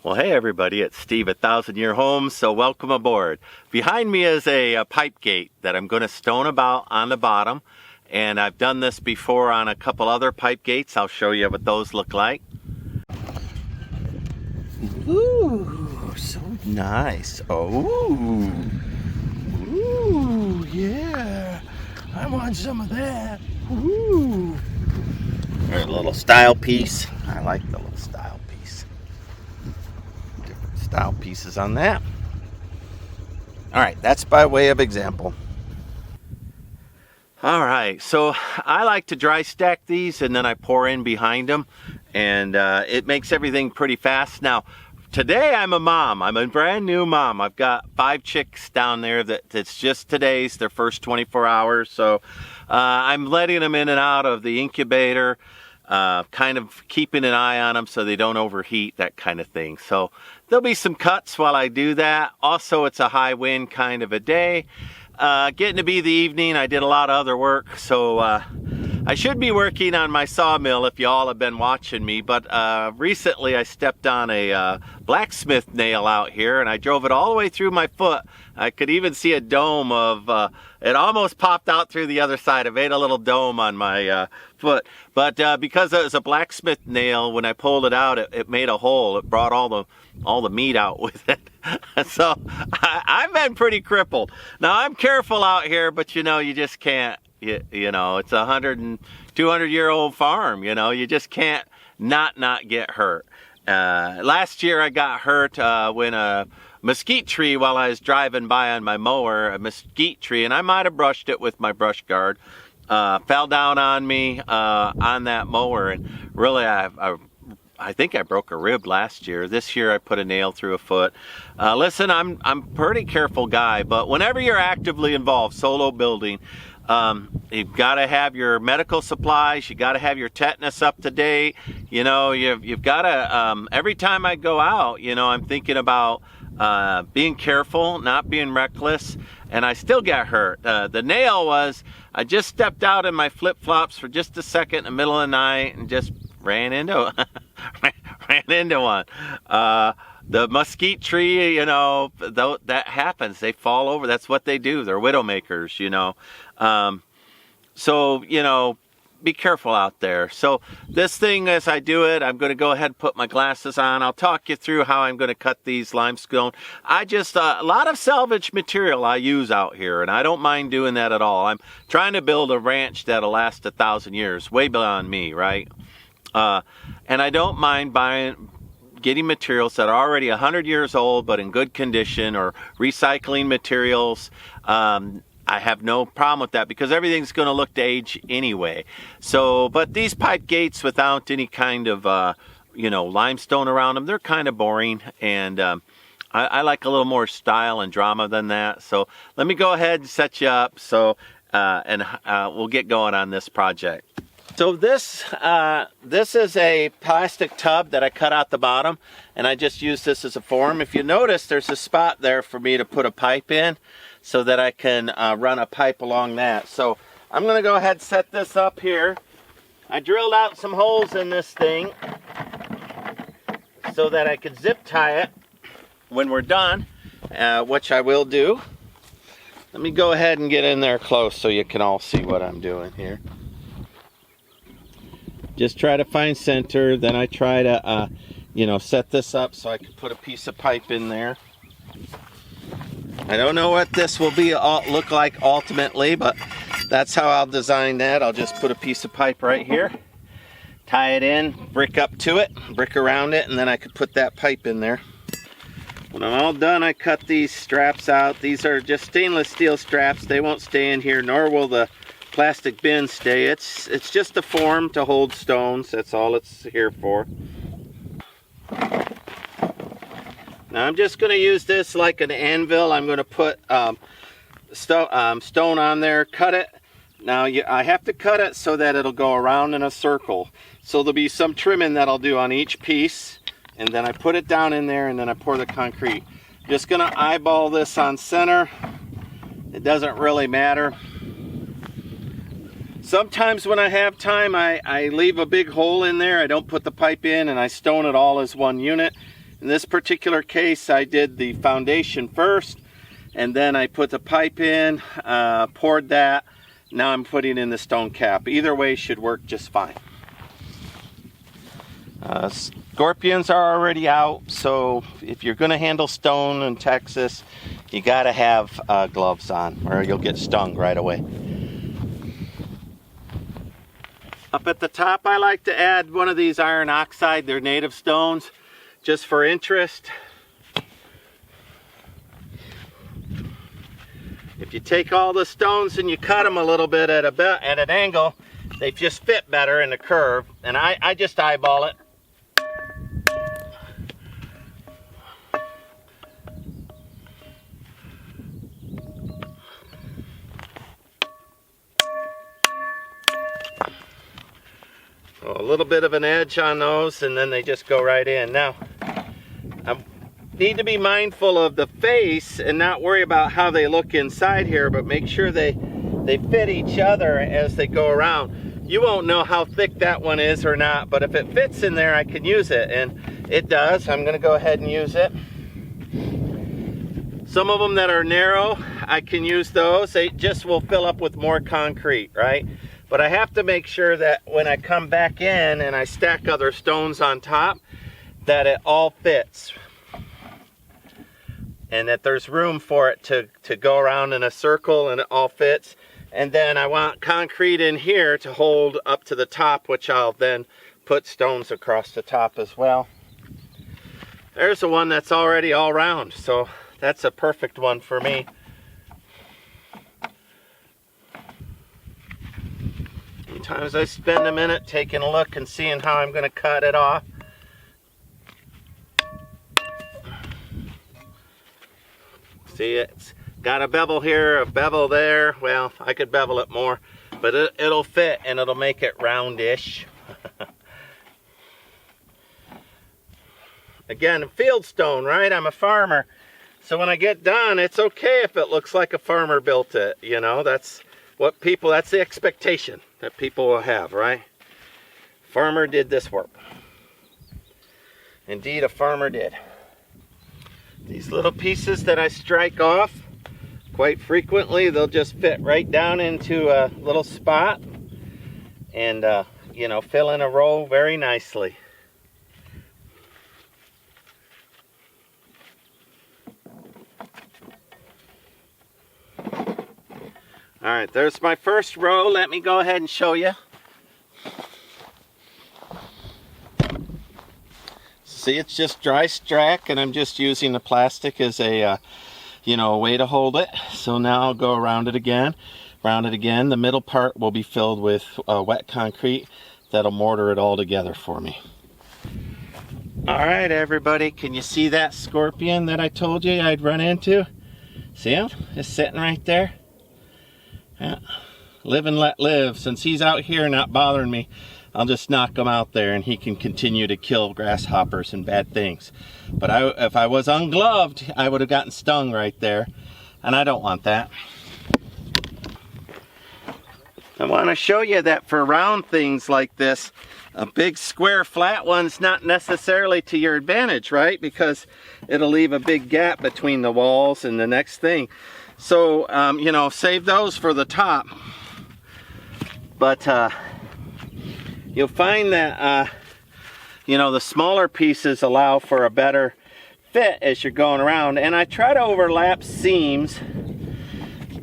Well, hey everybody, it's Steve at 1000 Year Homes, so welcome aboard. Behind me is a pipe gate that I'm going to stone about on the bottom, and I've done this before on a couple other pipe gates. I'll show you what those look like. Ooh, so nice. Oh, ooh, yeah, I want some of that. Ooh. There's a little style piece. I like the little style piece. Different style pieces on that. All right, that's by way of example. All right, so I like to dry stack these and then I pour in behind them, and it makes everything pretty fast. Now, today I'm a mom. I'm a brand new mom. I've got 5 chicks down there that's just today's, their first 24 hours. So I'm letting them in and out of the incubator, kind of keeping an eye on them so they don't overheat, that kind of thing. So there'll be some cuts while I do that. Also, it's a high wind kind of a day. Getting to be the evening, I did a lot of other work, so I should be working on my sawmill if you all have been watching me, but recently I stepped on a blacksmith nail out here and I drove it all the way through my foot. I could even see a dome of, it almost popped out through the other side. It made a little dome on my foot, but because it was a blacksmith nail, when I pulled it out, it made a hole. It brought all the meat out with it. So I've been pretty crippled. Now I'm careful out here, but you know, you just can't. You know, it's a 100 and 200-year-old farm. You know, you just can't not get hurt. Last year I got hurt when a mesquite tree, while I was driving by on my mower, a mesquite tree, and I might have brushed it with my brush guard, fell down on me on that mower, and really I think I broke a rib last year. This year I put a nail through a foot. Listen, I'm a pretty careful guy, but whenever you're actively involved, solo building, you've got to have your medical supplies. You got to have your tetanus up to date. You know, you've got to, every time I go out, you know, I'm thinking about being careful, not being reckless, and I still got hurt. The nail was, I just stepped out in my flip-flops for just a second in the middle of the night and just ran into one. The mesquite tree, you know, that happens. They fall over. That's what they do. They're widowmakers, you know. So, you know, be careful out there. So this thing, as I do it, I'm going to go ahead and put my glasses on. I'll talk you through how I'm going to cut these limestone. I just, a lot of salvage material I use out here, and I don't mind doing that at all. I'm trying to build a ranch that'll last 1,000 years, way beyond me, right? And I don't mind getting materials that are already 100 years old but in good condition, or recycling materials. I have no problem with that because everything's going to look to age anyway. So, but these pipe gates without any kind of, you know, limestone around them, they're kind of boring, and I like a little more style and drama than that. So let me go ahead and set you up, so and we'll get going on this project. So this is a plastic tub that I cut out the bottom, and I just use this as a form. If you notice, there's a spot there for me to put a pipe in so that I can run a pipe along that. So I'm going to go ahead and set this up here. I drilled out some holes in this thing so that I could zip tie it when we're done, which I will do. Let me go ahead and get in there close so you can all see what I'm doing here. Just try to find center, then I try to, you know, set this up so I can put a piece of pipe in there. I don't know what this will look like ultimately, but that's how I'll design that. I'll just put a piece of pipe right here, tie it in, brick up to it, brick around it, and then I could put that pipe in there. When I'm all done, I cut these straps out. These are just stainless steel straps. They won't stay in here, nor will the plastic bin stay. It's just a form to hold stones. That's all it's here for. Now I'm just going to use this like an anvil. I'm going to put stone on there, cut it. Now I have to cut it so that it'll go around in a circle. So there'll be some trimming that I'll do on each piece, and then I put it down in there, and then I pour the concrete. Just going to eyeball this on center. It doesn't really matter. Sometimes when I have time, I leave a big hole in there. I don't put the pipe in, and I stone it all as one unit. In this particular case, I did the foundation first, and then I put the pipe in, poured that. Now I'm putting in the stone cap. Either way should work just fine. Scorpions are already out, so if you're going to handle stone in Texas, you got to have gloves on, or you'll get stung right away. Up at the top, I like to add one of these iron oxide. They're native stones, just for interest. If you take all the stones and you cut them a little bit at an angle, they just fit better in the curve. And I just eyeball it. So a little bit of an edge on those, and then they just go right in. Now, I need to be mindful of the face and not worry about how they look inside here, but make sure they fit each other as they go around. You won't know how thick that one is or not, but if it fits in there, I can use it, and it does. I'm going to go ahead and use it. Some of them that are narrow, I can use those. They just will fill up with more concrete, right? But I have to make sure that when I come back in and I stack other stones on top, that it all fits. And that there's room for it to go around in a circle and it all fits. And then I want concrete in here to hold up to the top, which I'll then put stones across the top as well. There's the one that's already all round, so that's a perfect one for me. Sometimes I spend a minute taking a look and seeing how I'm going to cut it off. See, it's got a bevel here, a bevel there. Well, I could bevel it more, but it'll fit and it'll make it roundish. Again, field stone, right? I'm a farmer. So when I get done, it's okay if it looks like a farmer built it. You know, that's the expectation that people will have, right? Farmer did this work. Indeed, a farmer did. These little pieces that I strike off, quite frequently, they'll just fit right down into a little spot and, you know, fill in a row very nicely. All right, there's my first row. Let me go ahead and show you. See, it's just dry strack, and I'm just using the plastic as a, you know, a way to hold it. So now I'll go around it again, round it again. The middle part will be filled with wet concrete that'll mortar it all together for me. All right, everybody, can you see that scorpion that I told you I'd run into? See him? Just sitting right there. Yeah. Live and let live. Since he's out here not bothering me, I'll just knock him out there and he can continue to kill grasshoppers and bad things. But if I was ungloved, I would have gotten stung right there, and I don't want that. I want to show you that for round things like this, a big square flat one's not necessarily to your advantage, right? Because it'll leave a big gap between the walls and the next thing. So, you know, save those for the top. But you'll find that, you know, the smaller pieces allow for a better fit as you're going around. And I try to overlap seams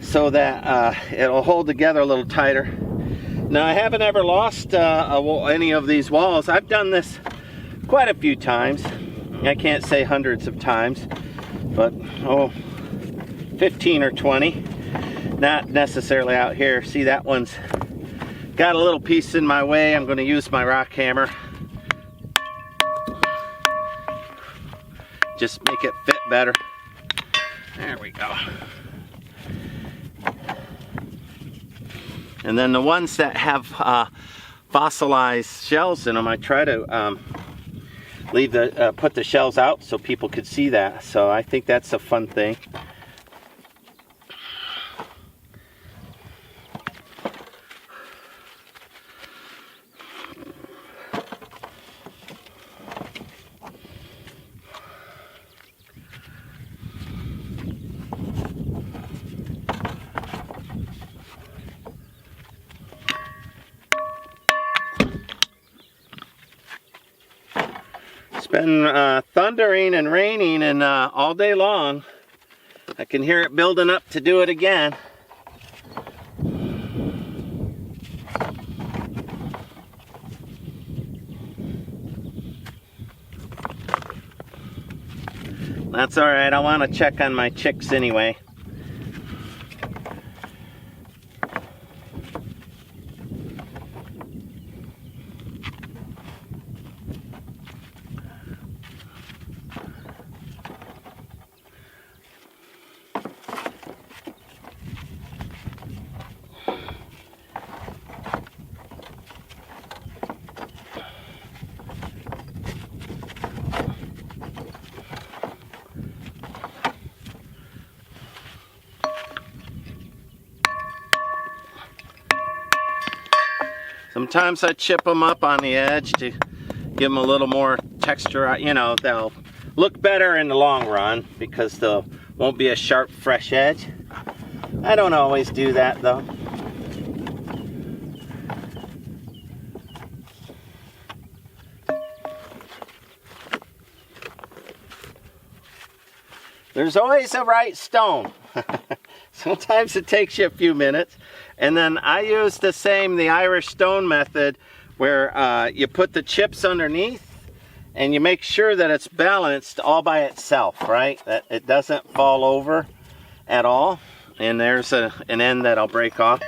so that it'll hold together a little tighter. Now, I haven't ever lost any of these walls. I've done this quite a few times. I can't say hundreds of times, but 15 or 20. Not necessarily out here. See, that one's got a little piece in my way. I'm going to use my rock hammer. Just make it fit better. There we go. And then the ones that have fossilized shells in them, I try to put the shells out so people could see that. So I think that's a fun thing. been thundering and raining and all day long. I can hear it building up to do it again. That's all right. I want to check on my chicks anyway. Sometimes I chip them up on the edge to give them a little more texture. You know, they'll look better in the long run because there won't be a sharp, fresh edge. I don't always do that though. There's always a right stone. Sometimes it takes you a few minutes. And then I use the Irish stone method, where you put the chips underneath and you make sure that it's balanced all by itself, right? That it doesn't fall over at all. And there's an end that I'll break off.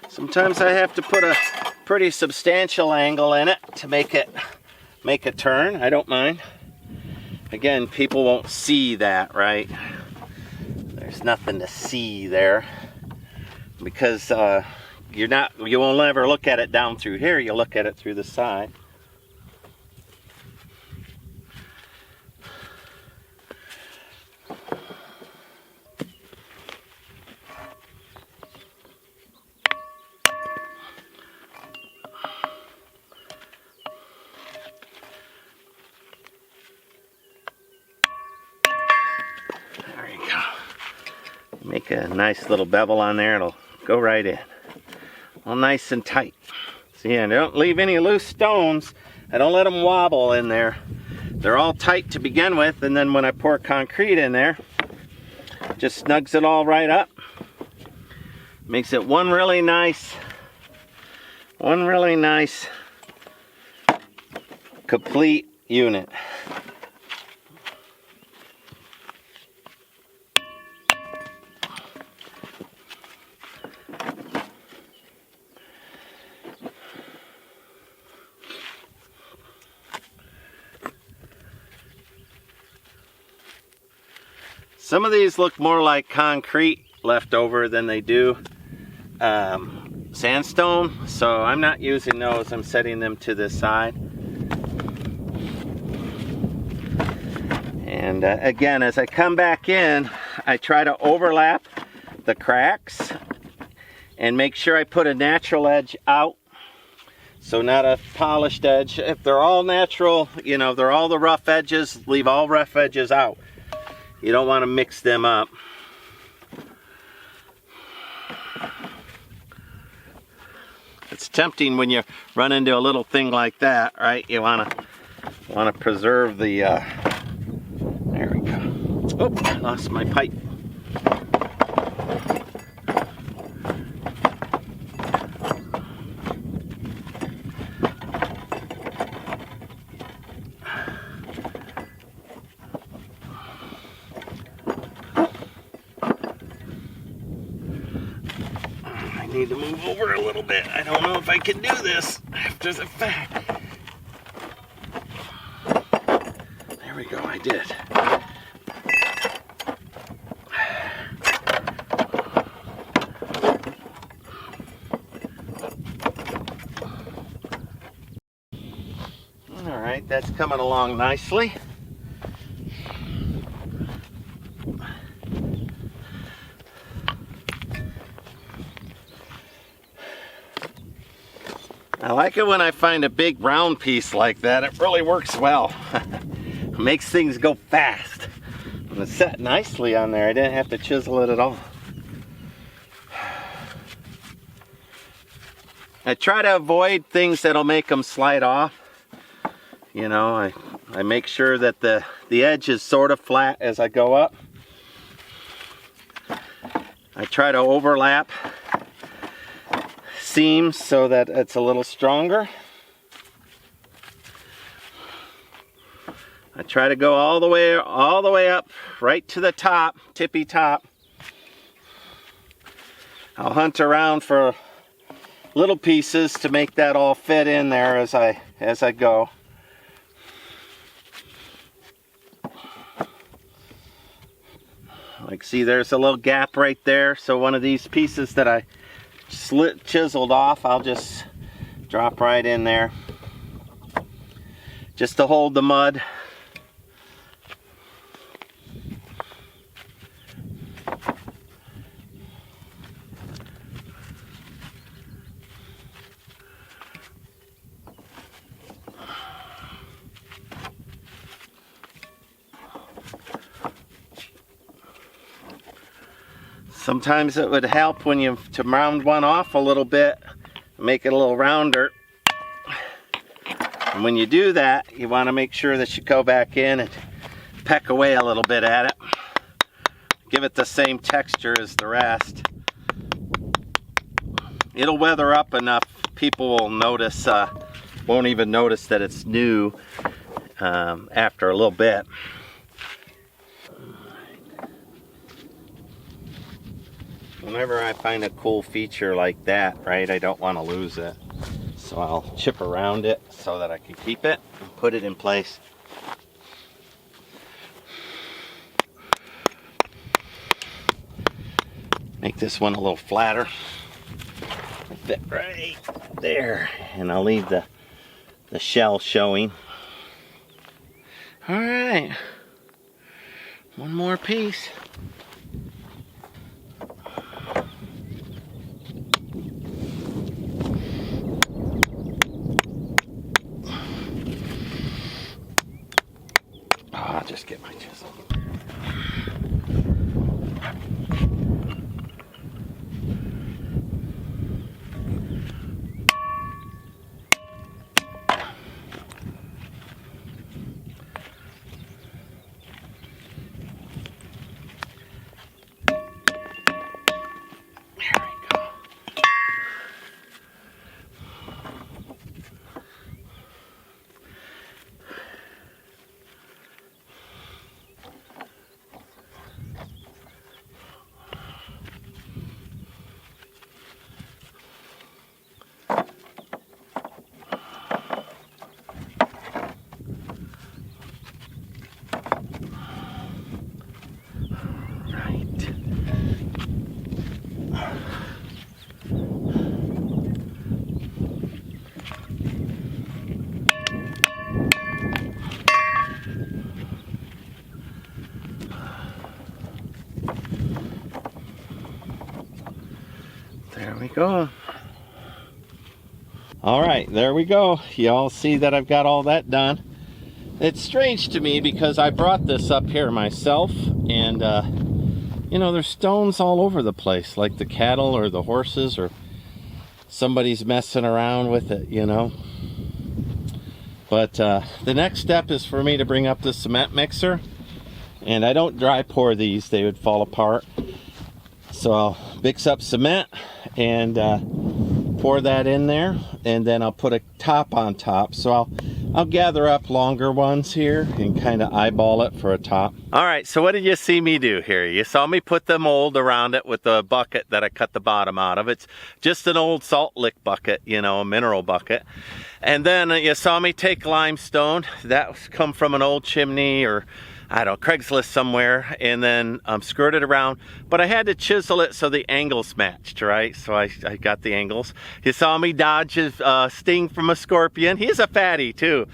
Sometimes I have to put a pretty substantial angle in it to make a turn. I don't mind. Again, people won't see that, right? There's nothing to see there because you won't ever look at it down through here. You look at it through the side. Make a nice little bevel on there. It'll go right in. All nice and tight. See, I don't leave any loose stones. I don't let them wobble in there. They're all tight to begin with, and then when I pour concrete in there, it just snugs it all right up. Makes it one really nice complete unit. Some of these look more like concrete left over than they do sandstone, so I'm not using those. I'm setting them to the side. And again, as I come back in, I try to overlap the cracks and make sure I put a natural edge out, so not a polished edge. If they're all natural, you know, they're all the rough edges, leave all rough edges out. You don't want to mix them up. It's tempting when you run into a little thing like that, right? You want to preserve the. There we go. Oh, I lost my pipe. Need to move over a little bit. I don't know if I can do this after the fact. There we go, I did. All right, that's coming along nicely. I like it when I find a big round piece like that. It really works well. It makes things go fast. And it's set nicely on there. I didn't have to chisel it at all. I try to avoid things that'll make them slide off. You know, I make sure that the edge is sort of flat as I go up. I try to overlap seams so that it's a little stronger. I try to go all the way up, right to the top, tippy top. I'll hunt around for little pieces to make that all fit in there as I go. Like, see, there's a little gap right there, so one of these pieces that I chiseled off, I'll just drop right in there just to hold the mud. Sometimes it would help when you to round one off a little bit, make it a little rounder. And when you do that, you want to make sure that you go back in and peck away a little bit at it. Give it the same texture as the rest. It'll weather up enough, people will notice, won't even notice that it's new after a little bit. Whenever I find a cool feature like that, right, I don't want to lose it. So I'll chip around it so that I can keep it and put it in place. Make this one a little flatter. Fit right there. And I'll leave the shell showing. All right. One more piece. I'll just get my chisel. There we go. All right, there we go. Y'all see that I've got all that done. It's strange to me because I brought this up here myself, and you know, there's stones all over the place, like the cattle or the horses, or somebody's messing around with it, you know. But the next step is for me to bring up the cement mixer, and I don't dry pour these, they would fall apart. So I'll mix up cement and pour that in there, and then I'll put a top on top. So I'll gather up longer ones here and kind of eyeball it for a top. All right, so what did you see me do here? You saw me put the mold around it with the bucket that I cut the bottom out of. It's just an old salt lick bucket, you know, a mineral bucket. And then you saw me take limestone. That's come from an old chimney, or I don't know, Craigslist somewhere, and then skirt it around. But I had to chisel it so the angles matched, right? So I got the angles. You saw me dodge a sting from a scorpion. He's a fatty too.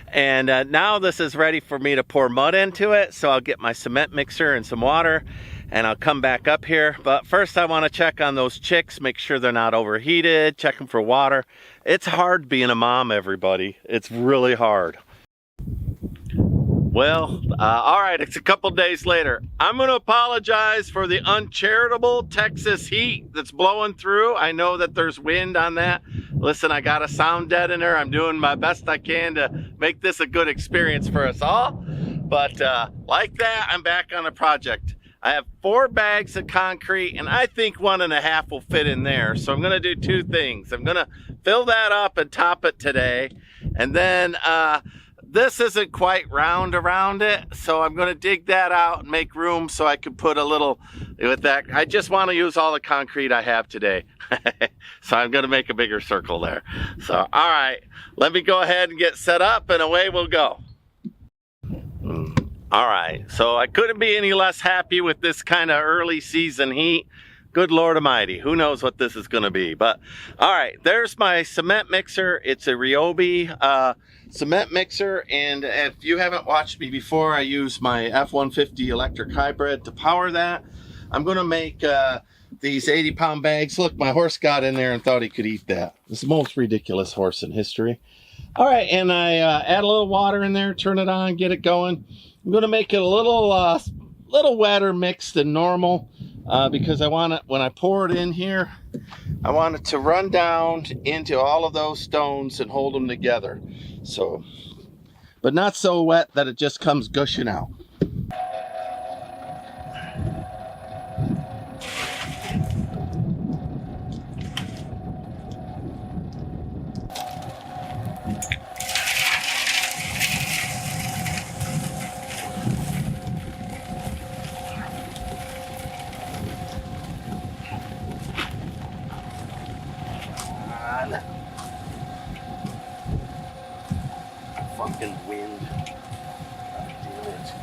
And now this is ready for me to pour mud into it. So I'll get my cement mixer and some water, and I'll come back up here. But first I want to check on those chicks, make sure they're not overheated, check them for water. It's hard being a mom, everybody. It's really hard. Well, all right, it's a couple days later. I'm going to apologize for the uncharitable Texas heat that's blowing through. I know that there's wind on that. Listen, I got a sound deadener. I'm doing my best I can to make this a good experience for us all. But like that, I'm back on a project. I have 4 bags of concrete, and I think 1.5 will fit in there. So I'm going to do 2 things. I'm going to fill that up and top it today. And then this isn't quite round around it, so I'm going to dig that out and make room so I can put a little with that. I just want to use all the concrete I have today. So I'm going to make a bigger circle there. So, all right, let me go ahead and get set up and away we'll go. All right, so I couldn't be any less happy with this kind of early season heat. Good Lord Almighty, who knows what this is going to be. But, all right, there's my cement mixer. It's a Ryobi cement mixer, and if you haven't watched me before, I use my F-150 electric hybrid to power that. I'm going to make these 80-pound bags. Look, my horse got in there and thought he could eat that. It's the most ridiculous horse in history. All right, and I add a little water in there, turn it on, get it going. I'm going to make it a little wetter mix than normal because I want it, when I pour it in here, I want it to run down into all of those stones and hold them together. So, but not so wet that it just comes gushing out. Fucking wind. God damn it.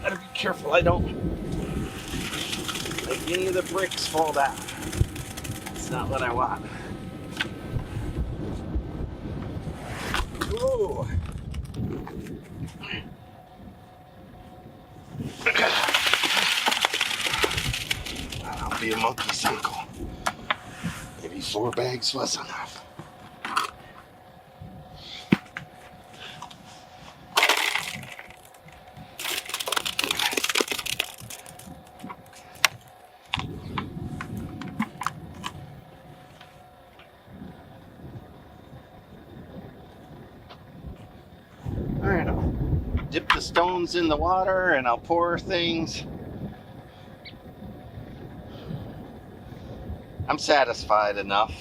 Gotta be careful I don't make any of the bricks fall down. That's not what I want. Ooh. That'll be a monkey cycle. Maybe 4 bags was enough. Alright, I'll dip the stones in the water and I'll pour things. I'm satisfied enough.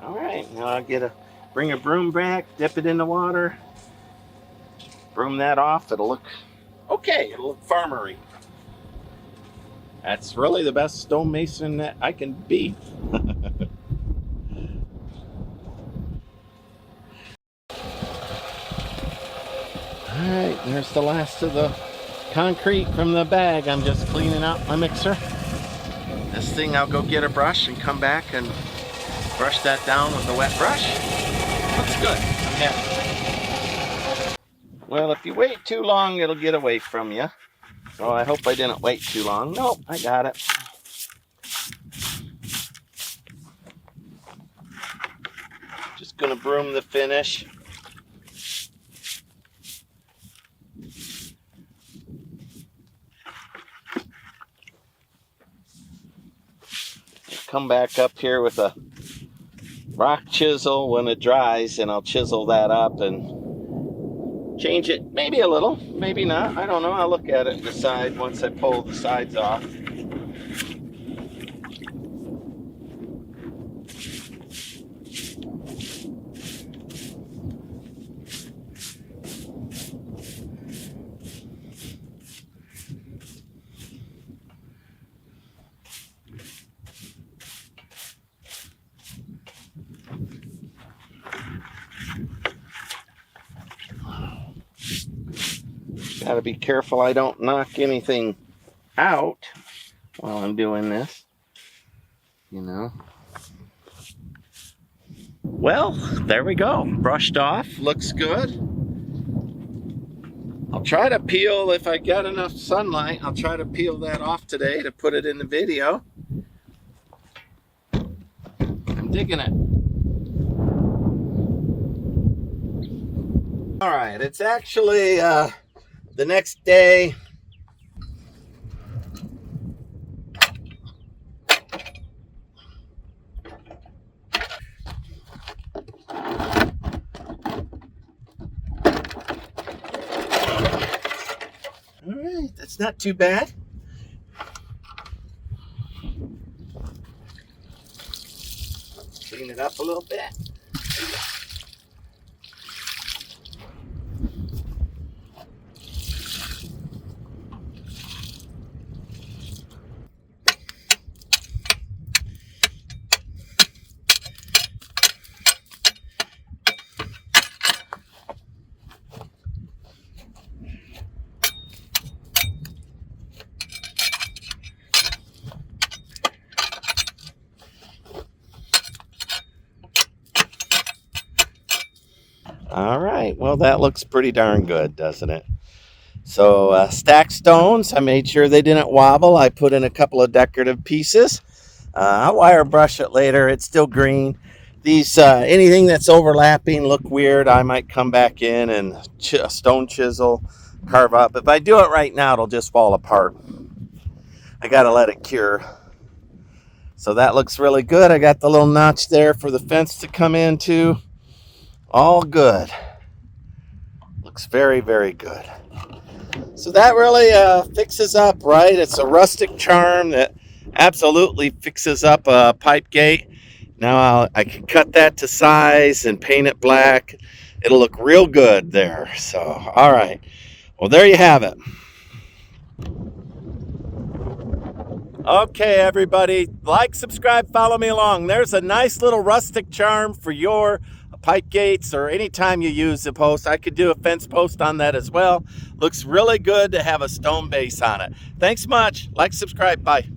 All right, now I'll bring a broom back, dip it in the water, broom that off. It'll look okay. It'll look farmery. That's really the best stonemason that I can be. Alright, there's the last of the concrete from the bag. I'm just cleaning out my mixer. This thing, I'll go get a brush and come back and brush that down with a wet brush. Looks good. I'm happy. Well, if you wait too long, it'll get away from you. So I hope I didn't wait too long. Nope, I got it. Just gonna broom the finish. Come back up here with a rock chisel when it dries, and I'll chisel that up and change it maybe a little, maybe not. I don't know. I'll look at it and decide once I pull the sides off. Gotta be careful I don't knock anything out while I'm doing this, you know. Well, there we go. Brushed off, looks good. I'll try to peel, if I get enough sunlight, I'll try to peel that off today to put it in the video. I'm digging it. All right, it's actually the next day. All right, that's not too bad. Clean it up a little bit. All right, well, that looks pretty darn good, doesn't it? So stacked stones, I made sure they didn't wobble. I put in a couple of decorative pieces. I'll wire brush it later. It's still green. These, anything that's overlapping look weird. I might come back in and stone chisel, carve up. If I do it right now, it'll just fall apart. I gotta let it cure. So that looks really good. I got the little notch there for the fence to come into. All good. Looks very, very good. So that really fixes up, right? It's a Rustic Charm that absolutely fixes up a pipe gate. Now I can cut that to size and paint it black. It'll look real good there. So, all right. Well, there you have it. Okay, everybody. Like, subscribe, follow me along. There's a nice little Rustic Charm for your pipe gates or anytime you use a post. I could do a fence post on that as well. Looks really good to have a stone base on it. Thanks much. Like, subscribe. Bye.